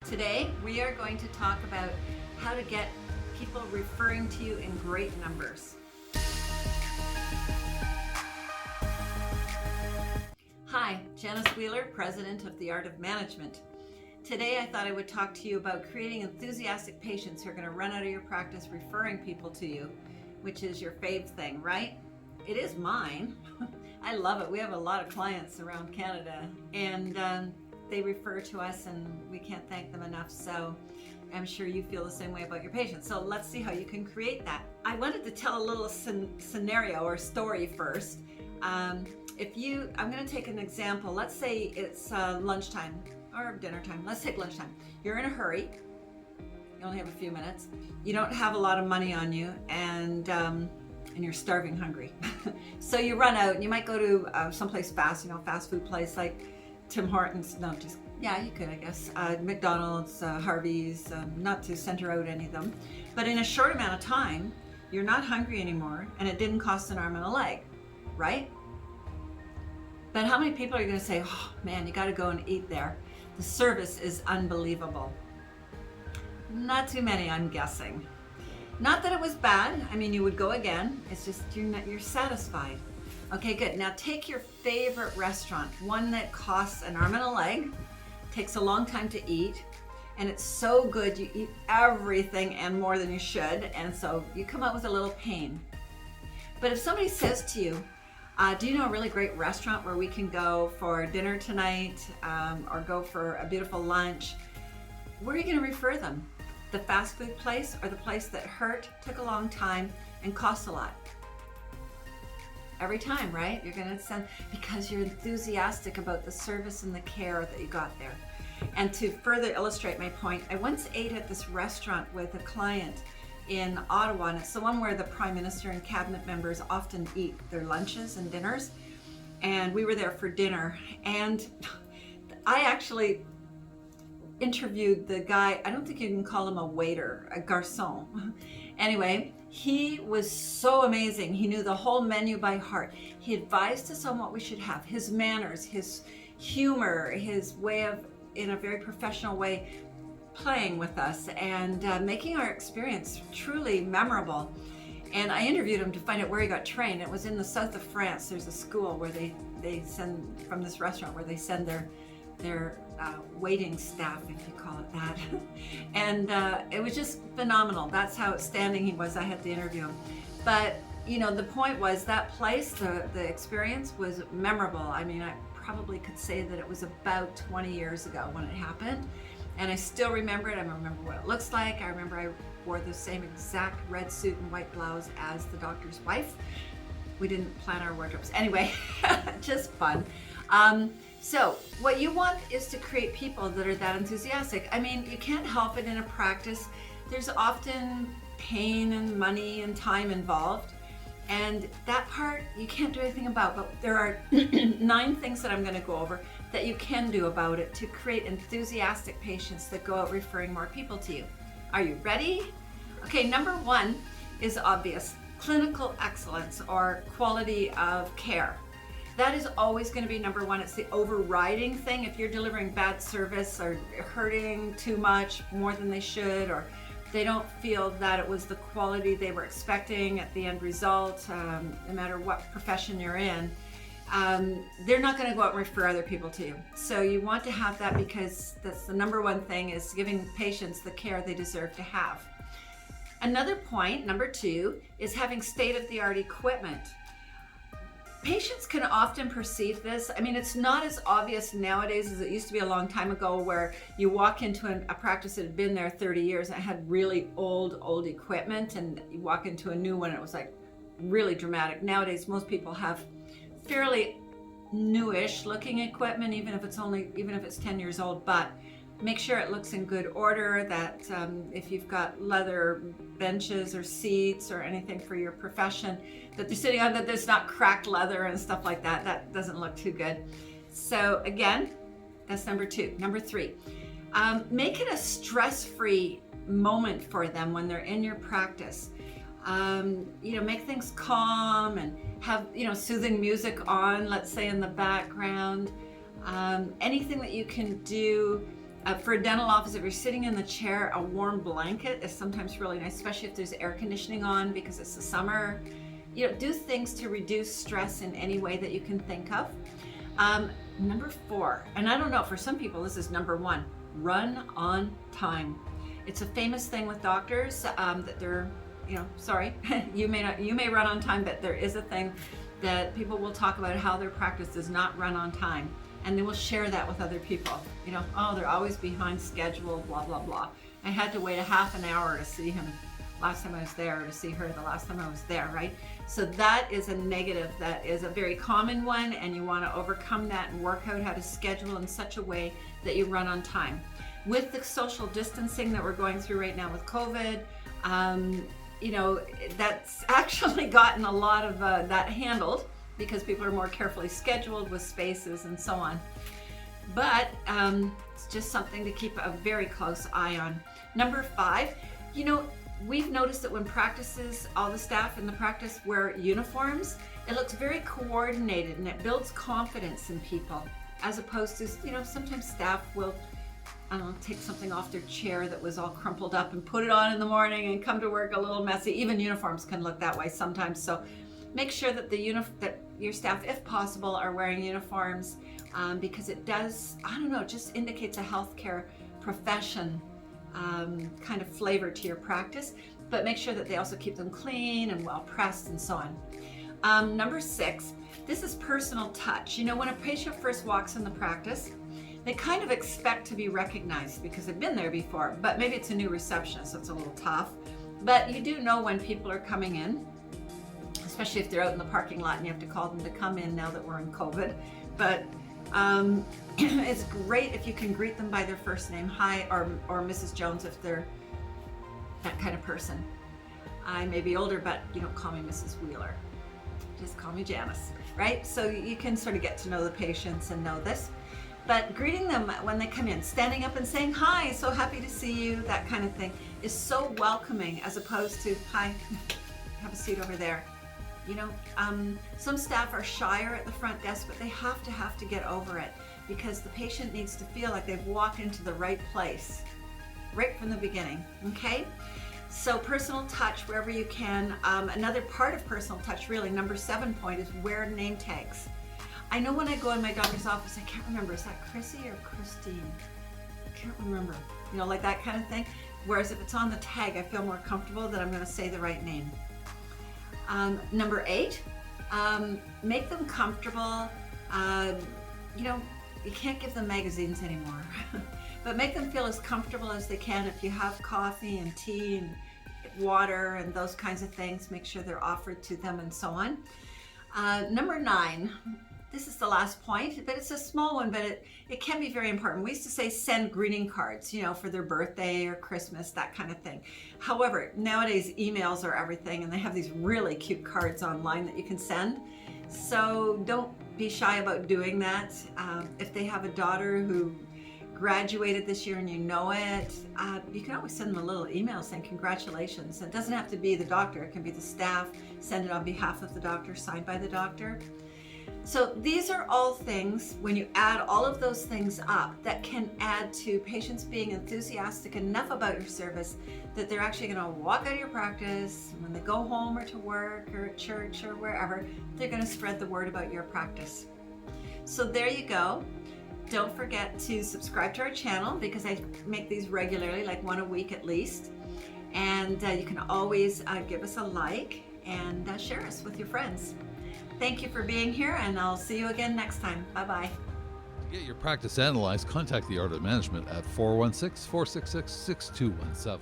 Today, we are going to talk about how to get people referring to you in great numbers. Hi, Janice Wheeler, President of the Art of Management. Today, I thought I would talk to you about creating enthusiastic patients who are going to run out of your practice referring people to you, which is your fave thing, right? It is mine. I love it. We have a lot of clients around Canada, and they refer to us and we can't thank them enough. So I'm sure you feel the same way about your patients. So let's see how you can create that. I wanted to tell a little scenario or story first. I'm going to take an example. Let's say it's lunchtime or dinner time. Let's take lunchtime. You're in a hurry. You only have a few minutes. You don't have a lot of money on you, and you're starving hungry. So you run out and you might go to someplace fast, fast food place like Tim Hortons. No, you could, I guess. McDonald's, Harvey's, not to center out any of them. But in a short amount of time, you're not hungry anymore, and it didn't cost an arm and a leg, right? But how many people are going to say, oh man, you got to go and eat there? The service is unbelievable. Not too many, I'm guessing. Not that it was bad. I mean, you would go again. It's just you're satisfied. Okay, good. Now take your favorite restaurant, one that costs an arm and a leg, takes a long time to eat, and it's so good you eat everything and more than you should, and so you come out with a little pain. But if somebody says to you, do you know a really great restaurant where we can go for dinner tonight, or go for a beautiful lunch? Where are you going to refer them? The fast food place or the place that hurt, took a long time, and cost a lot? Every time, right? You're going to send, because you're enthusiastic about the service and the care that you got there. And to further illustrate my point, I once ate at this restaurant with a client in Ottawa, and it's the one where the Prime Minister and cabinet members often eat their lunches and dinners. And we were there for dinner, and I actually interviewed the guy. I don't think you can call him a waiter, a garçon. Anyway, he was so amazing. He knew the whole menu by heart. He advised us on what we should have, his manners, his humor, his way of, in a very professional way, playing with us and making our experience truly memorable. And I interviewed him to find out where he got trained. It was in the south of France. There's a school where they send, from this restaurant, where they send their waiting staff, if you call it that. And it was just phenomenal. That's how outstanding he was. I had to interview him. But the point was, that place, the experience was memorable. I mean, I probably could say that it was about 20 years ago when it happened. And I still remember it. I remember what it looks like. I remember I wore the same exact red suit and white blouse as the doctor's wife. We didn't plan our wardrobes. Anyway, just fun. So what you want is to create people that are that enthusiastic. I mean, you can't help it in a practice. There's often pain and money and time involved. And that part you can't do anything about, but there are 9 things that I'm going to go over that you can do about it to create enthusiastic patients that go out referring more people to you. Are you ready? Okay, number 1 is obvious: clinical excellence, or quality of care. That is always going to be number 1. It's the overriding thing. If you're delivering bad service, or hurting too much, more than they should, or they don't feel that it was the quality they were expecting at the end result, no matter what profession you're in, they're not going to go out and refer other people to you. So you want to have that, because that's the number 1 thing, is giving patients the care they deserve to have. Another point, number 2, is having state-of-the-art equipment. Patients can often perceive this. I mean, it's not as obvious nowadays as it used to be a long time ago, where you walk into a practice that had been there 30 years and it had really old equipment, and you walk into a new one and it was like really dramatic. Nowadays, most people have fairly newish looking equipment, even if it's 10 years old, but make sure it looks in good order, that if you've got leather benches or seats or anything for your profession that they're sitting on, that there's not cracked leather and stuff like that. That doesn't look too good. So again, that's number 2. Number 3, make it a stress-free moment for them when they're in your practice. Make things calm and have, soothing music on, let's say, in the background. Anything that you can do For a dental office, if you're sitting in the chair, a warm blanket is sometimes really nice, especially if there's air conditioning on because it's the summer. Do things to reduce stress in any way that you can think of. Number 4, and I don't know, for some people this is number 1, run on time. It's a famous thing with doctors that they're, sorry, you may run on time, but there is a thing that people will talk about how their practice does not run on time. And they will share that with other people. Oh, they're always behind schedule, blah, blah, blah. I had to wait a half an hour to see him last time I was there, or to see her the last time I was there, right? So that is a negative. That is a very common one, and you want to overcome that and work out how to schedule in such a way that you run on time. With the social distancing that we're going through right now with COVID, that's actually gotten a lot of that handled, because people are more carefully scheduled with spaces and so on. But it's just something to keep a very close eye on. Number 5, we've noticed that when practices, all the staff in the practice wear uniforms, it looks very coordinated and it builds confidence in people, as opposed to, sometimes staff will, take something off their chair that was all crumpled up and put it on in the morning and come to work a little messy. Even uniforms can look that way sometimes. So make sure that that your staff, if possible, are wearing uniforms, because it does, just indicates a healthcare profession kind of flavor to your practice. But make sure that they also keep them clean and well pressed and so on. Number 6, this is personal touch. When a patient first walks in the practice, they kind of expect to be recognized because they've been there before, but maybe it's a new receptionist, so it's a little tough. But you do know when people are coming in, especially if they're out in the parking lot and you have to call them to come in now that we're in COVID. But it's great if you can greet them by their first name, hi, or Mrs. Jones, if they're that kind of person. I may be older, but you don't call me Mrs. Wheeler. Just call me Janice, right? So you can sort of get to know the patients and know this. But greeting them when they come in, standing up and saying, hi, so happy to see you, that kind of thing, is so welcoming, as opposed to, hi, have a seat over there. Some staff are shyer at the front desk, but they have to get over it, because the patient needs to feel like they've walked into the right place right from the beginning, okay? So personal touch wherever you can. Another part of personal touch, really, number 7 point, is wear name tags. I know when I go in my doctor's office, I can't remember, is that Chrissy or Christine? I can't remember, like that kind of thing. Whereas if it's on the tag, I feel more comfortable that I'm going to say the right name. Number 8, make them comfortable. You can't give them magazines anymore, but make them feel as comfortable as they can. If you have coffee and tea and water and those kinds of things, make sure they're offered to them and so on. Number 9, this is the last point, but it's a small one, but it can be very important. We used to say send greeting cards, for their birthday or Christmas, that kind of thing. However, nowadays emails are everything, and they have these really cute cards online that you can send. So don't be shy about doing that. If they have a daughter who graduated this year and you know it, you can always send them a little email saying congratulations. It doesn't have to be the doctor, it can be the staff. Send it on behalf of the doctor, signed by the doctor. So these are all things, when you add all of those things up, that can add to patients being enthusiastic enough about your service that they're actually going to walk out of your practice. When they go home or to work or at church or wherever, they're going to spread the word about your practice. So there you go. Don't forget to subscribe to our channel, because I make these regularly, like one a week at least. And you can always give us a like and share us with your friends. Thank you for being here, and I'll see you again next time. Bye-bye. To get your practice analyzed, contact the Art of Management at 416-466-6217.